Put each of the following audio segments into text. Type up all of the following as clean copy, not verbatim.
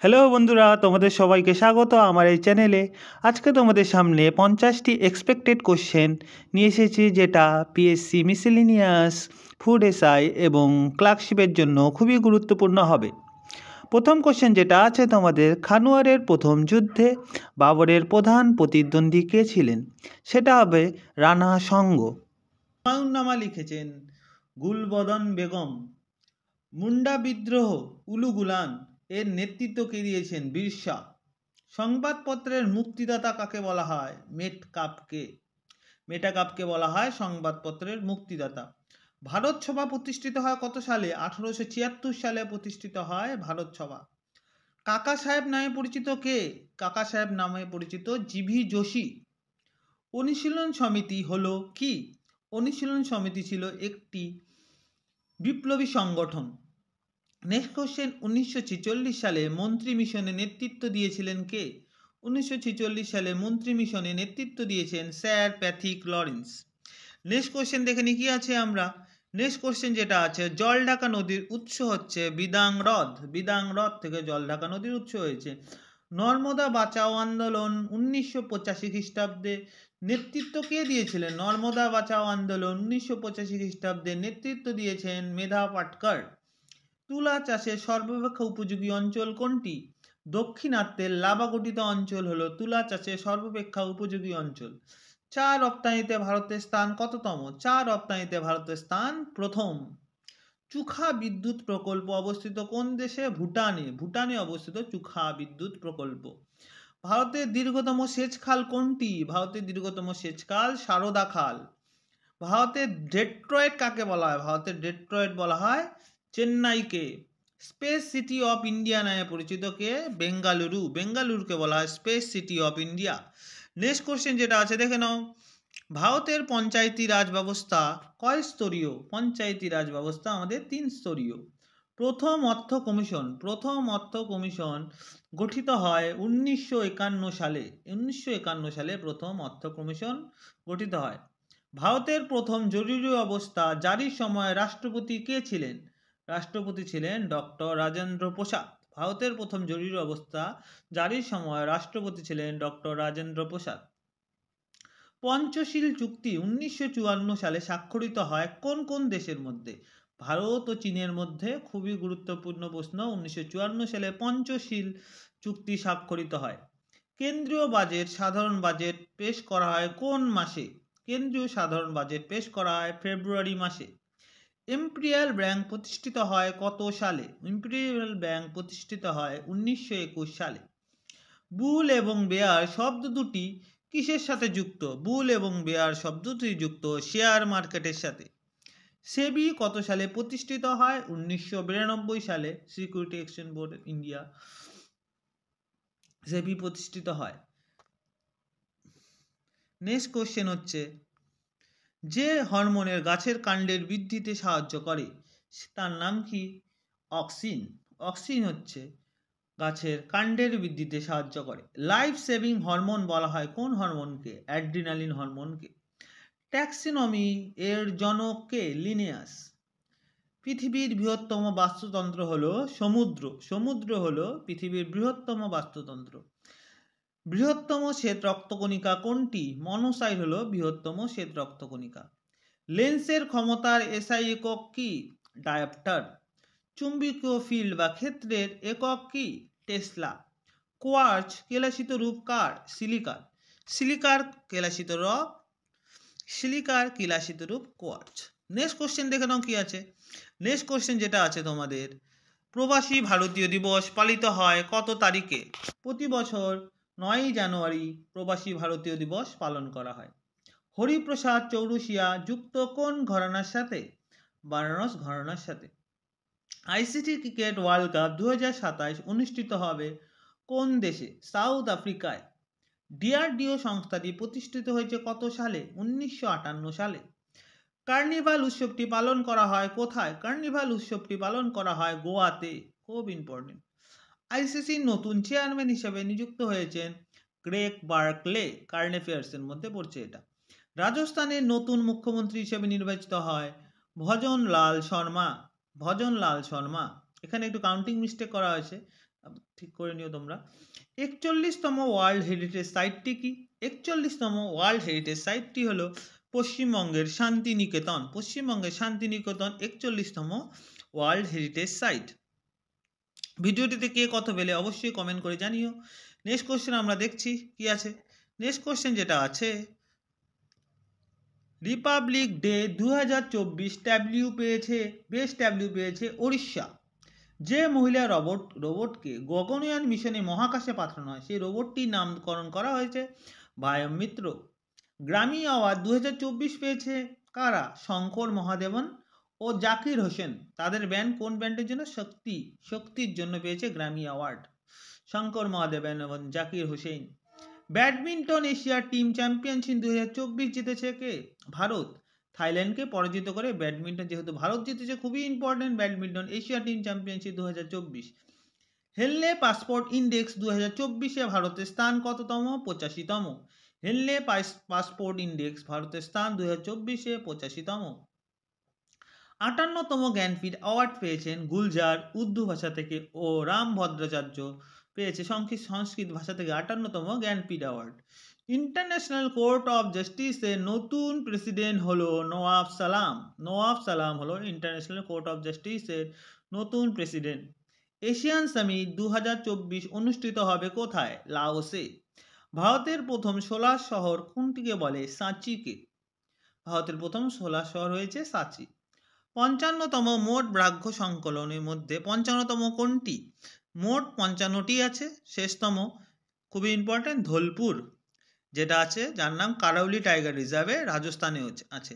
Hello বন্ধুরা, তোমাদের সবাইকে স্বাগত আমার এই চ্যানেলে। আজকে তোমাদের সামনে 50টি এক্সপেক্টেড কোশ্চেন নিয়ে এসেছি, যেটা পিএসসি মিসেলিনিয়াস, ফুড এসআই এবং ক্লার্কশিপের জন্য খুবই গুরুত্বপূর্ণ হবে। প্রথম কোশ্চেন যেটা আছে তোমাদের, খানুয়ারের প্রথম যুদ্ধে বাবরের প্রধান প্রতিদ্বন্দ্বী কে ছিলেন? সেটা হবে রানা সঙ্গ। হুমায়ুন্নামা লিখেছেন গুলবদন বেগম। মুন্ডা বিদ্রোহ উলুগুলান এর নেতৃত্ব কে দিয়েছেন? বীর শাহ। সংবাদপত্রের মুক্তিদাতা কাকে বলা হয়? মেটাকাপকে বলা হয় সংবাদপত্রের মুক্তিদাতা। ভারত সভা প্রতিষ্ঠিত হয় কত সালে? 1876 সালে প্রতিষ্ঠিত হয় ভারত সভা। কাকা সাহেব নামে পরিচিত কে? কাকা সাহেব নামে পরিচিত জিভি যোশী। অনুশীলন সমিতি হলো কি? অনুশীলন সমিতি ছিল একটি বিপ্লবী সংগঠন। নেক্সট কোশ্চেন, 1946 সালে মন্ত্রী মিশনে নেতৃত্ব দিয়েছিলেন কে? 1946 সালে মন্ত্রী মিশনে নেতৃত্ব দিয়েছেন sir Pethick Lawrence. Next question দেখে নি কি আছে আমরা। নেক্সট কোশ্চেন যেটা আছে, জলঢাকা নদীর উৎস হচ্ছে বিদাং হ্রদ। বিদাং হ্রদ থেকে জলঢাকা নদীর উৎস হয়েছে। নর্মদা বাঁচাও আন্দোলন 1985 খ্রিস্টাব্দে নেতৃত্ব কে দিয়েছিলেন? নর্মদা বাঁচাও আন্দোলন 1985 খ্রিস্টাব্দে নেতৃত্ব দিয়েছেন মেধা পাটকার। তুলা চাষের সর্বাপেক্ষা উপযোগী অঞ্চল কোনটি? দক্ষিণাত্যের লাভা গঠিত অঞ্চল হলো তুলা চাষের সর্বাপেক্ষা উপযোগী অঞ্চল। চা রপ্তানিতে ভারতের স্থান কততম? চা রপ্তানিতে ভারতের স্থান প্রথম। চুখা বিদ্যুৎ প্রকল্প অবস্থিত কোন দেশে? ভুটানে। ভুটানে অবস্থিত চুখা বিদ্যুৎ প্রকল্প। ভারতের দীর্ঘতম সেচ খাল কোনটি? ভারতের দীর্ঘতম সেচ খাল সারদা খাল। ভারতের ডেট্রয়েট কাকে বলা হয়? ভারতের ডেট্রয়েট বলা হয় চেন্নাইকে। স্পেস সিটি অফ ইন্ডিয়া নামে পরিচিত কে? বেঙ্গালুরু। বেঙ্গালুরুকে বলা হয় space city of India. Next question যেটা আছে দেখে নাও, ভারতের পঞ্চায়েতি রাজ ব্যবস্থা কয় স্তরীয়? পঞ্চায়েতি রাজ ব্যবস্থা আমাদের 3 স্তরীয়। প্রথম অর্থ কমিশন গঠিত হয় 1951 সালে। 1951 সালে প্রথম অর্থ কমিশন গঠিত হয়। ভারতের প্রথম জরুরি অবস্থা জারির সময় রাষ্ট্রপতি কে ছিলেন? রাষ্ট্রপতি ছিলেন ডক্টর রাজেন্দ্র প্রসাদ। ভারতের প্রথম জরুরি অবস্থা জারির সময় রাষ্ট্রপতি ছিলেন ডক্টর রাজেন্দ্র প্রসাদ। পঞ্চশীল চুক্তি 1954 সালে স্বাক্ষরিত হয় কোন কোন দেশের মধ্যে? ভারত ও চীনের মধ্যে। খুবই গুরুত্বপূর্ণ প্রশ্ন। 1954 সালে পঞ্চশীল চুক্তি স্বাক্ষরিত হয়। কেন্দ্রীয় বাজেট সাধারণ বাজেট পেশ করা হয় কোন মাসে? কেন্দ্রীয় সাধারণ বাজেট পেশ করা হয় ফেব্রুয়ারি মাসে। ইম্পেরিয়াল ব্যাংক প্রতিষ্ঠিত হয় কত সালে? ইম্পেরিয়াল ব্যাংক প্রতিষ্ঠিত হয় 1921 সালে। বুল এবং বেয়ার শব্দ দুটি কিসের সাথে যুক্ত? বুল এবং বেয়ার শব্দ দুটি যুক্ত শেয়ার মার্কেটের সাথে। সেবি কত সালে প্রতিষ্ঠিত হয়? 1992 সালে সিকিউরিটি এক্সচেঞ্জ বোর্ড ইন্ডিয়া, সেবি প্রতিষ্ঠিত হয়। নেক্সট কোশ্চেন হচ্ছে, যে হরমোনের গাছের কাণ্ডের বৃদ্ধিতে সাহায্য করে তার নাম কি? অক্সিন। অক্সিন হচ্ছে গাছের কাণ্ডের বৃদ্ধিতে সাহায্য করে। লাইফ সেভিং হরমোন বলা হয় কোন হরমোনকে? অ্যাড্রিনালিন হরমোনকে। ট্যাক্সোনমি এর জনক কে? লিনিয়াস। পৃথিবীর বৃহত্তম বাস্তুতন্ত্র হলো সমুদ্র। সমুদ্র হলো পৃথিবীর বৃহত্তম বাস্তুতন্ত্র। বৃহত্তম শ্বেত রক্তকণিকা কোনটি? মনোসাইট হলো বৃহত্তম শ্বেত রক্তকণিকা। লেন্সের ক্ষমতার এসআই একক কি? ডায়োপ্টার। চুম্বকীয় ফিল্ড বা ক্ষেত্রের একক কি? টেসলা। কোয়ার্চ কেলাসিত রূপ কার? সিলিকার। সিলিকার কেলাসিত রূপ কোয়ার্চ। নেক্সট কোশ্চেন দেখে নাও কি আছে। নেক্সট কোশ্চেন যেটা আছে তোমাদের, প্রবাসী ভারতীয় দিবস পালিত হয় কত তারিখে? প্রতি বছর 9ই জানুয়ারি প্রবাসী ভারতীয় দিবস পালন করা হয়। হরিপ্রসাদ চৌরসিয়া যুক্ত কোন ঘরানার সাথে? বানারস ঘরানার সাথে। আইসিসি ক্রিকেট ওয়ার্ল্ড কাপ 2027 অনুষ্ঠিত হবে কোন দেশে? সাউথ আফ্রিকায়। ডিআরডিও সংস্থাটি প্রতিষ্ঠিত হয়েছে কত সালে? 1958 সালে। কার্নিভাল উৎসবটি পালন করা হয় কোথায়? কার্নিভাল উৎসবটি পালন করা হয় গোয়াতে। খুব ইম্পর্টেন্ট। আইসিসির নতুন চেয়ারম্যান হিসেবে নিযুক্ত হয়েছেন গ্রেগ বার্কলে। কারেন্ট অ্যাফেয়ার্সের মধ্যে পড়ছে এটা। রাজস্থানের নতুন মুখ্যমন্ত্রী হিসেবে নির্বাচিত হয় ভজনলাল শর্মা। ভজনলাল শর্মা। এখানে একটু কাউন্টিং মিস্টেক করা হয়েছে, ঠিক করে নিও তোমরা। 41তম ওয়ার্ল্ড হেরিটেজ সাইটটি কি? 41তম ওয়ার্ল্ড হেরিটেজ সাইটটি হলো পশ্চিমবঙ্গের শান্তিনিকেতন। পশ্চিমবঙ্গের শান্তিনিকেতন 41তম ওয়ার্ল্ড হেরিটেজ সাইট। ভিডিওটিতে কে কত পেলে অবশ্যই কমেন্ট করে জানিও। নেক্সট কোশ্চেন আমরা দেখছি কি আছে। নেক্সট কোশ্চেন যেটা আছে, রিপাবলিক ডে 2024 বেস্ট ট্যাবলু পেয়েছে উড়িষ্যা। যে মহিলা রোবটকে গগনয়ান মিশনে মহাকাশে পাঠানো হয় সেই রোবটটির নামকরণ করা হয়েছে ভায়ম মিত্র। গ্র্যামি অ্যাওয়ার্ড 2024 পেয়েছে কারা? শঙ্কর মহাদেবন ও জাকির হোসেন। তাদের ব্যান্ড কোন ব্যান্ডের জন্য? শক্তির জন্য পেয়েছে গ্র্যামি অ্যাওয়ার্ড শঙ্কর মহাদেবন এবং Zakir Hossain. Badminton Asia team championship 2024 জিতেছে কে? ভারত থাইল্যান্ডকে পরাজিত করে। ব্যাডমিন্টন যেহেতু ভারত জিতেছে, খুবই important badminton Asia team championship 2024। Henley passport index 2024-এ ভারতের স্থান কততম? 85তম। হেনলে পাসপোর্ট ইন্ডেক্স ভারতের স্থান 2024-এ 85তম। 58তম জ্ঞানপীঠ অ্যাওয়ার্ড পেয়েছেন গুলজার উর্দু ভাষা থেকে ও রাম ভদ্রাচার্য পেয়েছে সংস্কৃত ভাষা থেকে 58তম Jnanpith award. International court of জাস্টিসের নতুন প্রেসিডেন্ট হলো নওয়াব সালাম। নওয়াব সালাম হলো ইন্টারন্যাশনাল কোর্ট অফ জাস্টিসের নতুন প্রেসিডেন্ট। এশিয়ান সামিট 2024 অনুষ্ঠিত হবে কোথায়? লাওসে। ভারতের প্রথম সোলার শহর কোনটিকে বলে? সাঁচিকে। ভারতের প্রথম সোলার শহর হয়েছে সাঁচি। 55তম মোট ব্যাঘ্র সংকলনের মধ্যে 55তম কোনটি? মোট 55টি আছে। শেষতম খুবই ইম্পর্টেন্ট ধোলপুর যেটা আছে, যার নাম কারাউলি টাইগার রিজার্ভে রাজস্থানে আছে।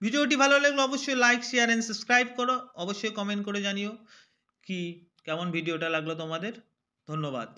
ভিডিওটি ভালো লাগলে অবশ্যই লাইক শেয়ার এন্ড সাবস্ক্রাইব করো। অবশ্যই কমেন্ট করে জানিও কি কেমন ভিডিওটা লাগলো তোমাদের। ধন্যবাদ।